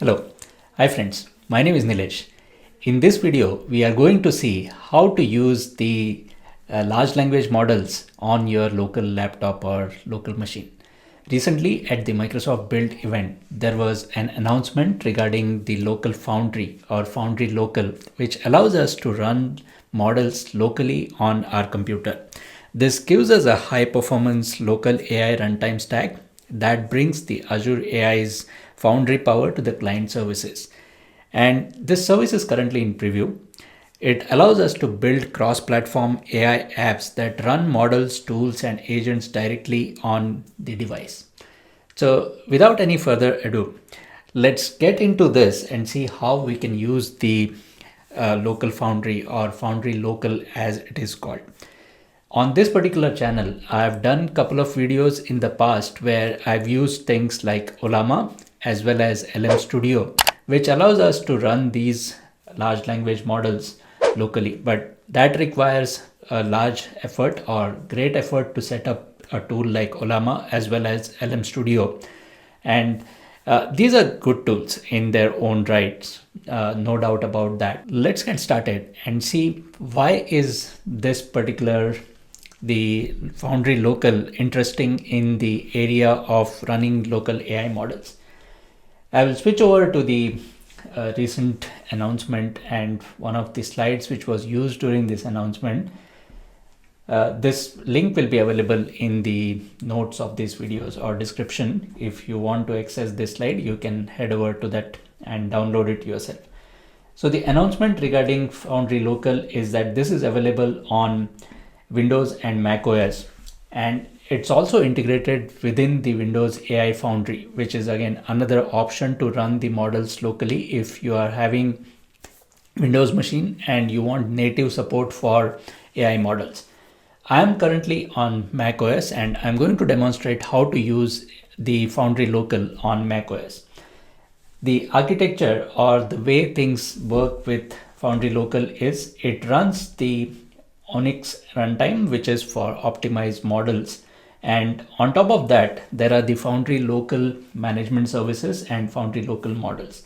Hello, hi friends, my name is Nilesh. In this video, we are going to see how to use the large language models on your local laptop or local machine. Recently at the Microsoft Build event, there was an announcement regarding the local Foundry or Foundry Local, which allows us to run models locally on our computer. This gives us a high performance local AI runtime stack that brings the Azure AI's Foundry power to the client services. And this service is currently in preview. It allows us to build cross-platform AI apps that run models, tools, and agents directly on the device. So without any further ado, let's get into this and see how we can use the local Foundry or Foundry Local as it is called. On this particular channel, I've done a couple of videos in the past where I've used things like Ollama as well as LM Studio, which allows us to run these large language models locally. But that requires a large effort or great effort to set up a tool like Ollama as well as LM Studio. And these are good tools in their own rights, no doubt about that. Let's get started and see why is this particular the Foundry Local interesting in the area of running local AI models. I will switch over to the recent announcement and one of the slides which was used during this announcement. This link will be available in the notes of these videos or description. If you want to access this slide, you can head over to that and download it yourself. So the announcement regarding Foundry Local is that this is available on Windows and macOS, and it's also integrated within the Windows AI Foundry, which is again another option to run the models locally if you are having Windows machine and you want native support for AI models. I am currently on macOS and I'm going to demonstrate how to use the Foundry Local on macOS. The architecture or the way things work with Foundry Local is it runs the Onyx runtime, which is for optimized models. And on top of that, there are the Foundry Local management services and Foundry Local models.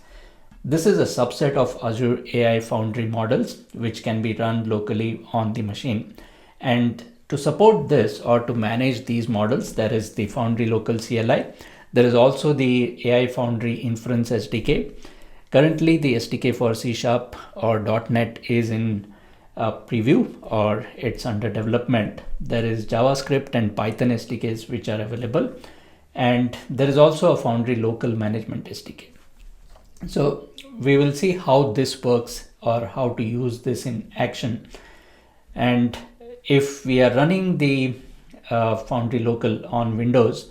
This is a subset of Azure AI Foundry models, which can be run locally on the machine. And to support this or to manage these models, there is the Foundry Local CLI. There is also the AI Foundry Inference SDK. Currently, the SDK for C# or .NET is in preview or it's under development. There is JavaScript and Python SDKs which are available, and there is also a Foundry Local Management SDK. So we will see how this works or how to use this in action. And if we are running the Foundry Local on Windows,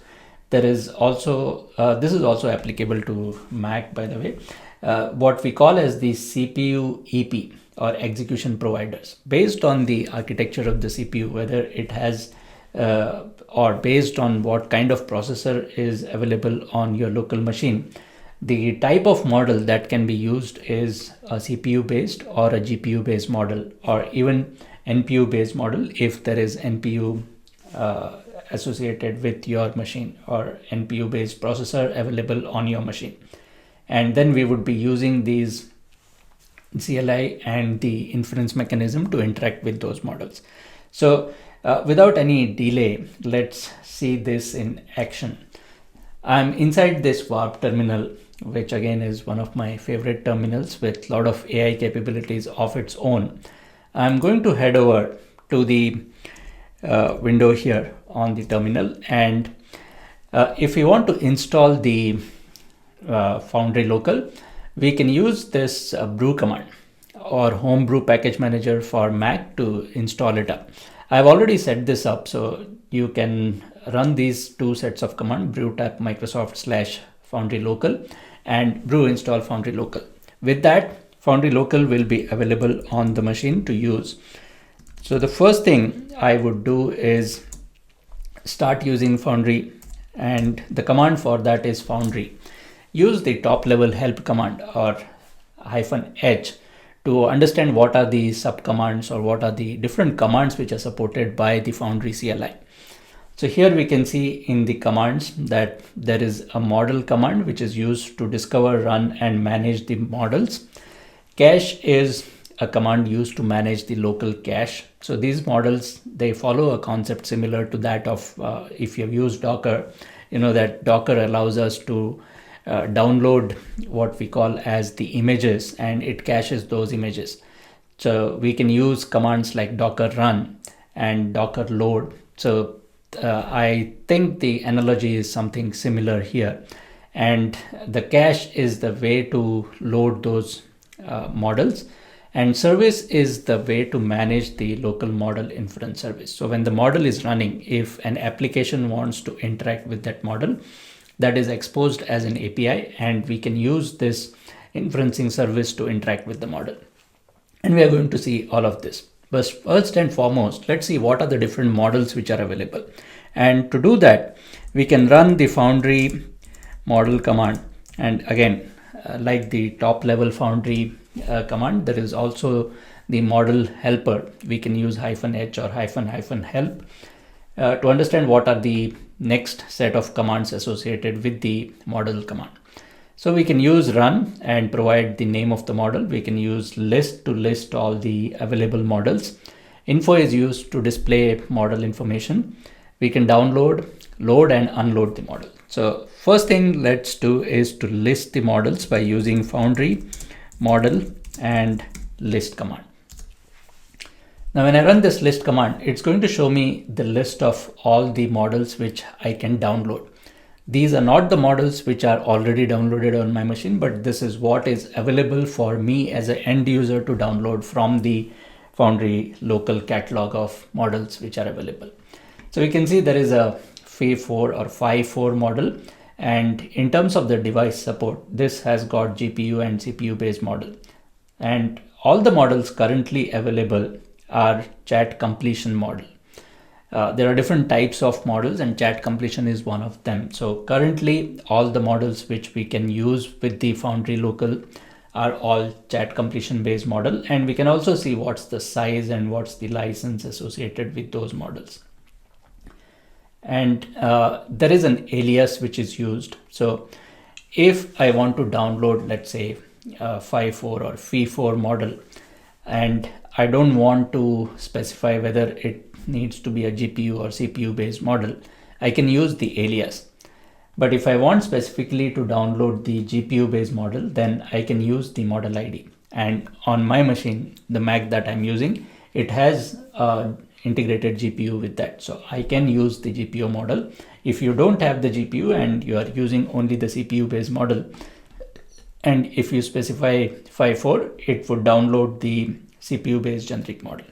there is also this is also applicable to Mac, by the way, what we call as the CPU EP or execution providers. Based on the architecture of the CPU, whether it has or based on what kind of processor is available on your local machine, the type of model that can be used is a CPU based or a GPU based model, or even NPU based model if there is NPU associated with your machine or NPU based processor available on your machine. And then we would be using these CLI and the inference mechanism to interact with those models. So without any delay, let's see this in action. I'm inside this Warp terminal, which again is one of my favorite terminals with a lot of AI capabilities of its own. I'm going to head over to the window here on the terminal, and if we want to install the Foundry Local, we can use this brew command or homebrew package manager for Mac to install it up. I've already set this up, so you can run these two sets of command: brew tap Microsoft / Foundry Local and brew install Foundry Local. With that, Foundry Local will be available on the machine to use. So the first thing I would do is start using Foundry, and the command for that is Foundry. Use the top level help command or -h to understand what are the sub commands or what are the different commands which are supported by the Foundry CLI. So here we can see in the commands that there is a model command which is used to discover, run and manage the models. Cache is a command used to manage the local cache. So these models, they follow a concept similar to that of if you have used Docker, you know that Docker allows us to download what we call as the images, and it caches those images. So we can use commands like docker run and docker load. So I think the analogy is something similar here, and the cache is the way to load those models, and service is the way to manage the local model inference service. So when the model is running, if an application wants to interact with that model, that is exposed as an API, and we can use this inferencing service to interact with the model. And we are going to see all of this. But first and foremost, let's see what are the different models which are available. And to do that, we can run the Foundry model command. And again, like the top level Foundry command, there is also the model helper. We can use -h or --help to understand what are the next set of commands associated with the model command. So we can use run and provide the name of the model. We can use list to list all the available models. Info is used to display model information. We can download, load and unload the model. So first thing let's do is to list the models by using Foundry model and list command. Now when I run this list command, it's going to show me the list of all the models which I can download. These are not the models which are already downloaded on my machine, but this is what is available for me as an end user to download from the Foundry local catalog of models which are available. So we can see there is a FE4 or Phi4 model, and in terms of the device support, this has got GPU and CPU based model, and all the models currently available are chat completion model. There are different types of models and chat completion is one of them. So currently all the models which we can use with the Foundry local are all chat completion based model, and we can also see what's the size and what's the license associated with those models. And there is an alias which is used. So if I want to download, let's say Phi4 or Phi4 model, and I don't want to specify whether it needs to be a GPU or CPU based model, I can use the alias. But if I want specifically to download the GPU based model, then I can use the model ID. And on my machine, the Mac that I'm using, it has integrated GPU with that. So I can use the GPU model. If you don't have the GPU and you are using only the CPU based model, and if you specify Phi4, it would download the CPU based generic model.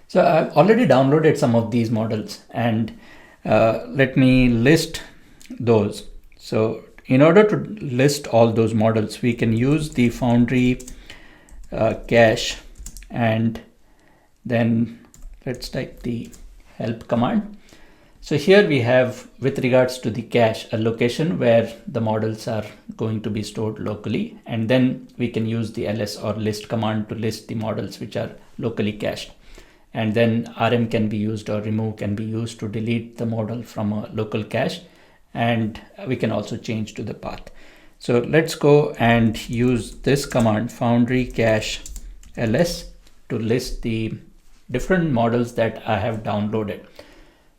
So I've already downloaded some of these models, and let me list those. So in order to list all those models, we can use the Foundry cache, and then let's type the help command. So here we have, with regards to the cache, a location where the models are going to be stored locally, and then we can use the ls or list command to list the models which are locally cached. And then rm can be used, or remove can be used to delete the model from a local cache, and we can also change to the path. So let's go and use this command, Foundry cache ls, to list the different models that I have downloaded.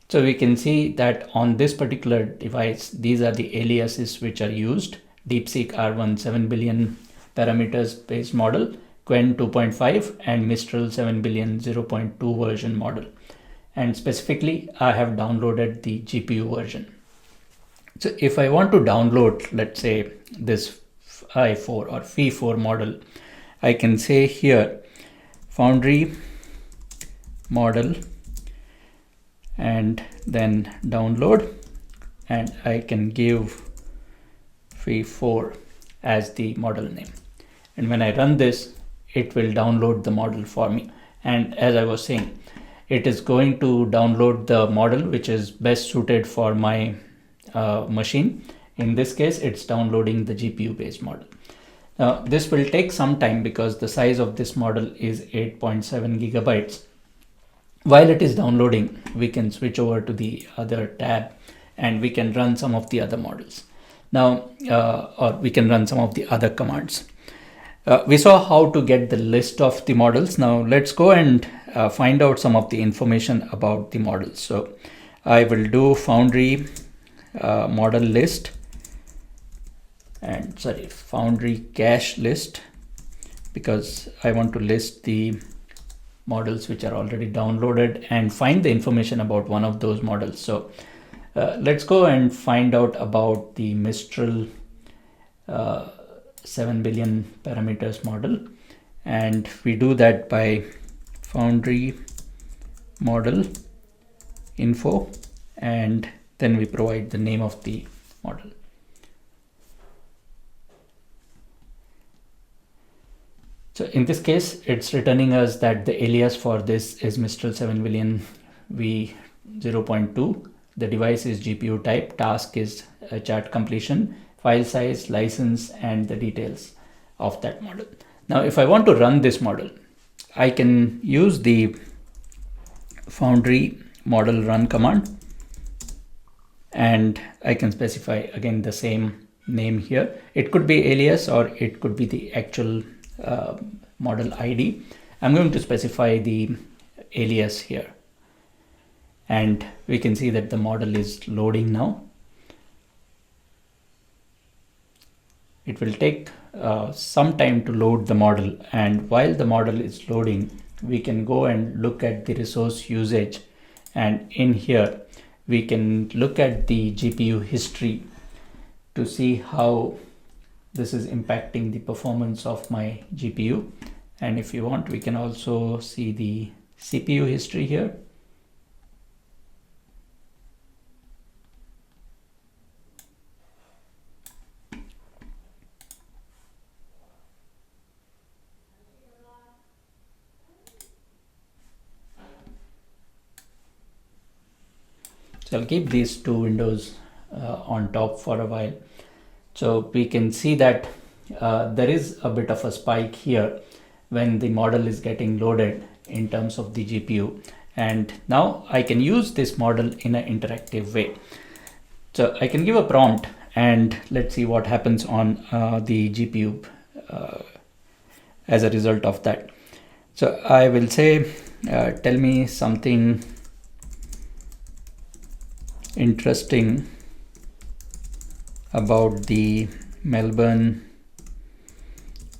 So we can see that on this particular device, these are the aliases which are used: DeepSeek R1 7 billion parameters based model, Qwen 2.5, and Mistral 7 billion 0.2 version model. And specifically, I have downloaded the GPU version. So if I want to download, let's say, this Phi4 or Phi4 model, I can say here, Foundry model, and then download, and I can give Phi4 as the model name. And when I run this, it will download the model for me. And as I was saying, it is going to download the model which is best suited for my machine. In this case, it's downloading the GPU based model. Now this will take some time because the size of this model is 8.7 gigabytes. While it is downloading, we can switch over to the other tab and we can run some of the other models. Now, or we can run some of the other commands. We saw how to get the list of the models. Now let's go and find out some of the information about the models. So I will do Foundry model list and Foundry cache list, because I want to list the models which are already downloaded and find the information about one of those models. So let's go and find out about the Mistral 7 billion parameters model, and we do that by Foundry model info, and then we provide the name of the model. So in this case, it's returning us that the alias for this is Mistral 7 billion v0.2. The device is GPU type, task is chart completion, file size, license, and the details of that model. Now, if I want to run this model, I can use the Foundry model run command, and I can specify again the same name here. It could be alias or it could be the actual model ID. I'm going to specify the alias here, and we can see that the model is loading now. It will take some time to load the model, and while the model is loading, we can go and look at the resource usage, and in here we can look at the GPU history to see how this is impacting the performance of my GPU. And if you want, we can also see the CPU history here. So I'll keep these two windows on top for a while. So we can see that there is a bit of a spike here when the model is getting loaded in terms of the GPU. And now I can use this model in an interactive way. So I can give a prompt and let's see what happens on the GPU as a result of that. So I will say, tell me something interesting about the Melbourne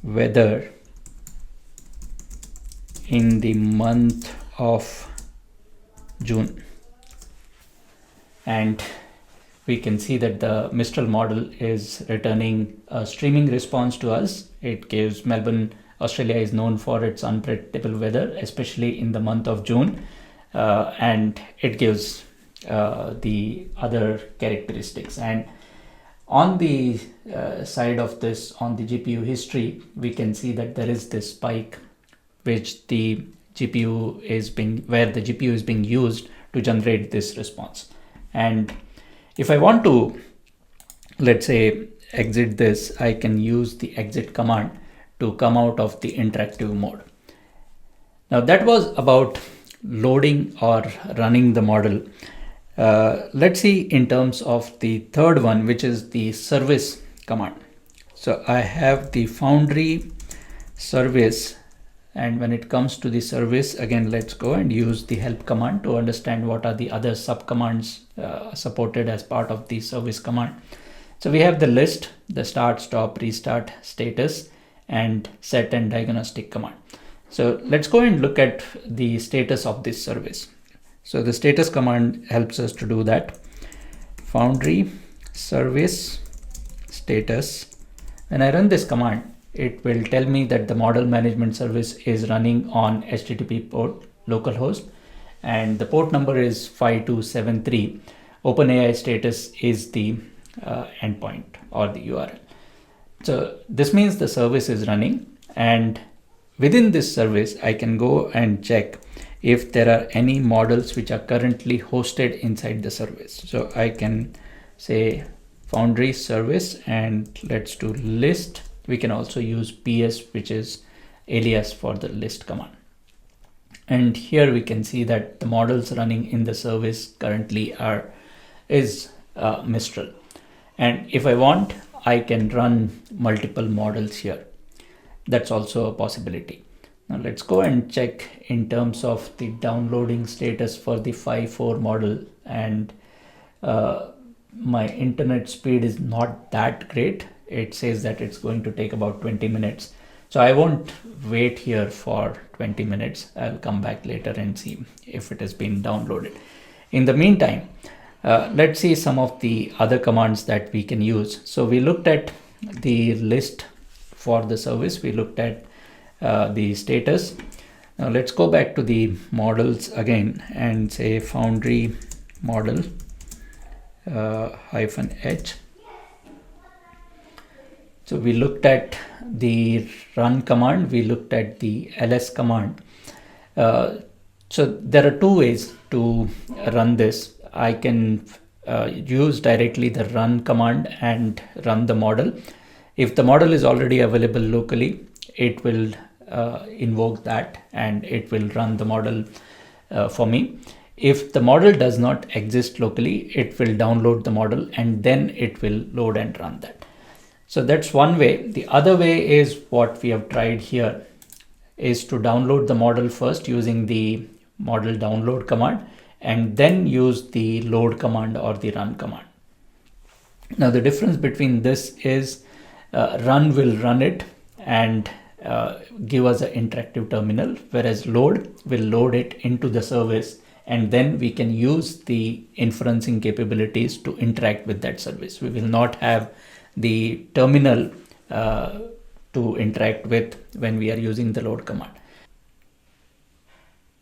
weather in the month of June. And we can see that the Mistral model is returning a streaming response to us. It gives Melbourne, Australia is known for its unpredictable weather, especially in the month of June. And it gives the other characteristics. And on the side of this, on the GPU history, we can see that there is this spike which the GPU is where the GPU is being used to generate this response. And if I want to, let's say, exit this, I can use the exit command to come out of the interactive mode. Now that was about loading or running the model. Let's see in terms of the third one, which is the service command. So I have the Foundry service, and when it comes to the service, again, let's go and use the help command to understand what are the other sub commands supported as part of the service command. So we have the list, the start, stop, restart, status, and set and diagnostic command. So let's go and look at the status of this service. So the status command helps us to do that. Foundry service status. When I run this command, it will tell me that the model management service is running on HTTP port localhost, and the port number is 5273. OpenAI status is the endpoint or the URL. So this means the service is running, and within this service, I can go and check if there are any models which are currently hosted inside the service. So I can say Foundry service, and let's do list. We can also use PS, which is alias for the list command. And here we can see that the models running in the service currently is Mistral. And if I want, I can run multiple models here. That's also a possibility. Now let's go and check in terms of the downloading status for the 5.4 model. And my internet speed is not that great. It says that it's going to take about 20 minutes. So I won't wait here for 20 minutes. I'll come back later and see if it has been downloaded. In the meantime, let's see some of the other commands that we can use. So we looked at the list for the service. We looked at the status. Now let's go back to the models again and say Foundry model -h. So we looked at the run command, we looked at the ls command. So there are two ways to run this. I can use directly the run command and run the model. If the model is already available locally, it will invoke that and it will run the model for me. If the model does not exist locally, it will download the model and then it will load and run that. So that's one way. The other way is what we have tried here, is to download the model first using the model download command and then use the load command or the run command. Now the difference between this is run will run it and give us an interactive terminal, whereas load will load it into the service and then we can use the inferencing capabilities to interact with that service. We will not have the terminal to interact with when we are using the load command.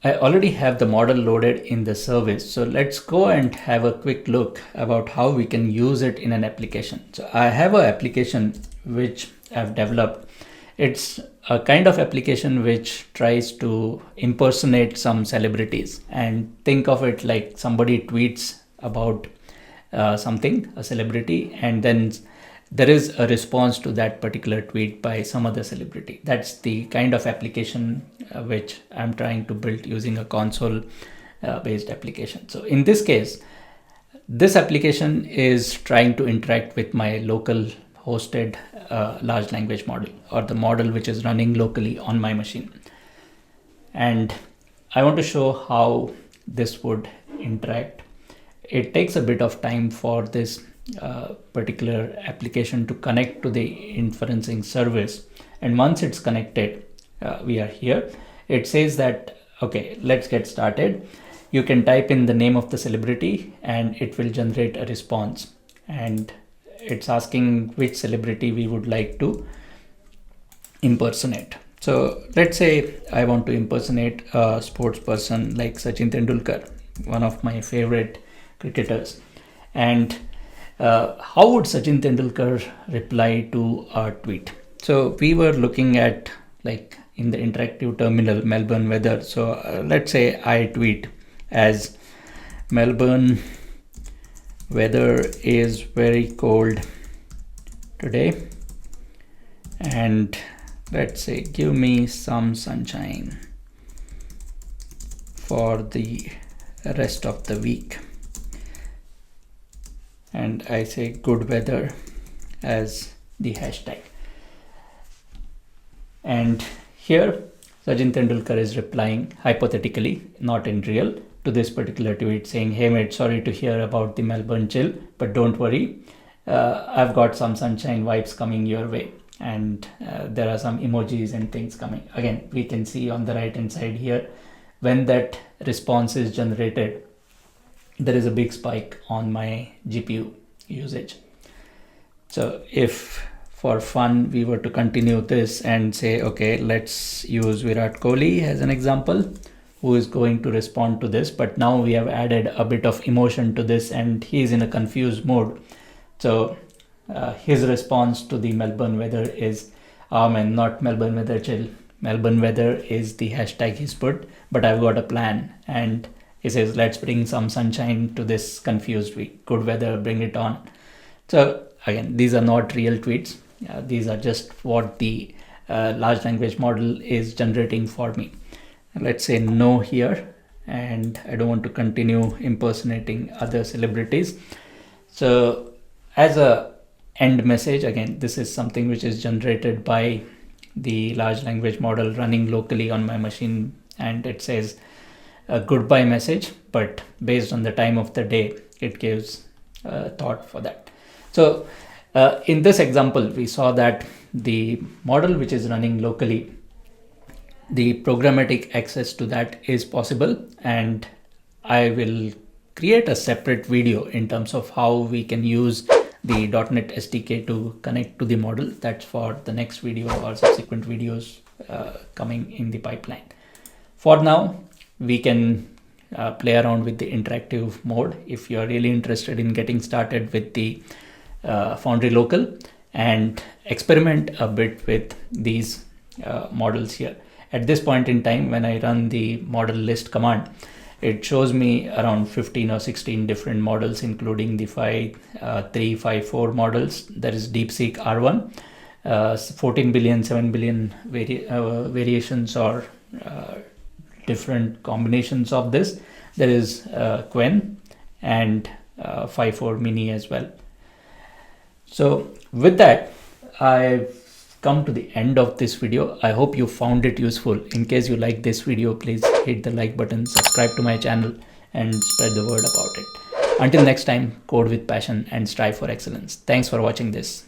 I already have the model loaded in the service. So let's go and have a quick look about how we can use it in an application. So I have an application which I've developed. It's a kind of application which tries to impersonate some celebrities, and think of it like somebody tweets about something, a celebrity, and then there is a response to that particular tweet by some other celebrity. That's the kind of application which I'm trying to build using a console based application. So in this case, this application is trying to interact with my local hosted large language model, or the model which is running locally on my machine. And I want to show how this would interact. It takes a bit of time for this particular application to connect to the inferencing service. And once it's connected, we are here. It says that, okay, let's get started. You can type in the name of the celebrity and it will generate a response. And it's asking which celebrity we would like to impersonate. So let's say I want to impersonate a sports person like Sachin Tendulkar, one of my favorite cricketers. And how would Sachin Tendulkar reply to our tweet? So we were looking at, like, in the interactive terminal, Melbourne weather. So let's say I tweet as Melbourne weather is very cold today, and let's say give me some sunshine for the rest of the week. And I say good weather as the hashtag. And here Sachin Tendulkar is replying hypothetically, not in real, to this particular tweet saying, hey mate, sorry to hear about the Melbourne chill, but don't worry, I've got some sunshine vibes coming your way. And there are some emojis and things coming. Again, we can see on the right hand side here, when that response is generated, there is a big spike on my GPU usage. So if for fun we were to continue this and say, okay, let's use Virat Kohli as an example, who is going to respond to this, but now we have added a bit of emotion to this and he's in a confused mode. So his response to the Melbourne weather is, man, not Melbourne weather chill. Melbourne weather is the hashtag he's put, but I've got a plan. And he says, let's bring some sunshine to this confused week. Good weather, bring it on. So again, these are not real tweets. These are just what the large language model is generating for me. let's say no here, and I don't want to continue impersonating other celebrities. So as a end message, again, this is something which is generated by the large language model running locally on my machine, and it says a goodbye message, but based on the time of the day, it gives thought for that. So in this example, we saw that the model which is running locally, the programmatic access to that is possible, and I will create a separate video in terms of how we can use the .NET SDK to connect to the model. That's for the next video or subsequent videos coming in the pipeline. For now, we can play around with the interactive mode if you're really interested in getting started with the Foundry Local, and experiment a bit with these models here. At this point in time, when I run the model list command, it shows me around 15 or 16 different models, including the 3, 5, 4 models. There is DeepSeek R1, 14 billion, 7 billion variations or different combinations of this. There is Quen and 5.4 mini as well. So with that, I've come to the end of this video. I hope you found it useful. In case you like this video, please hit the like button, subscribe to my channel, and spread the word about it. Until next time, code with passion and strive for excellence. Thanks for watching this.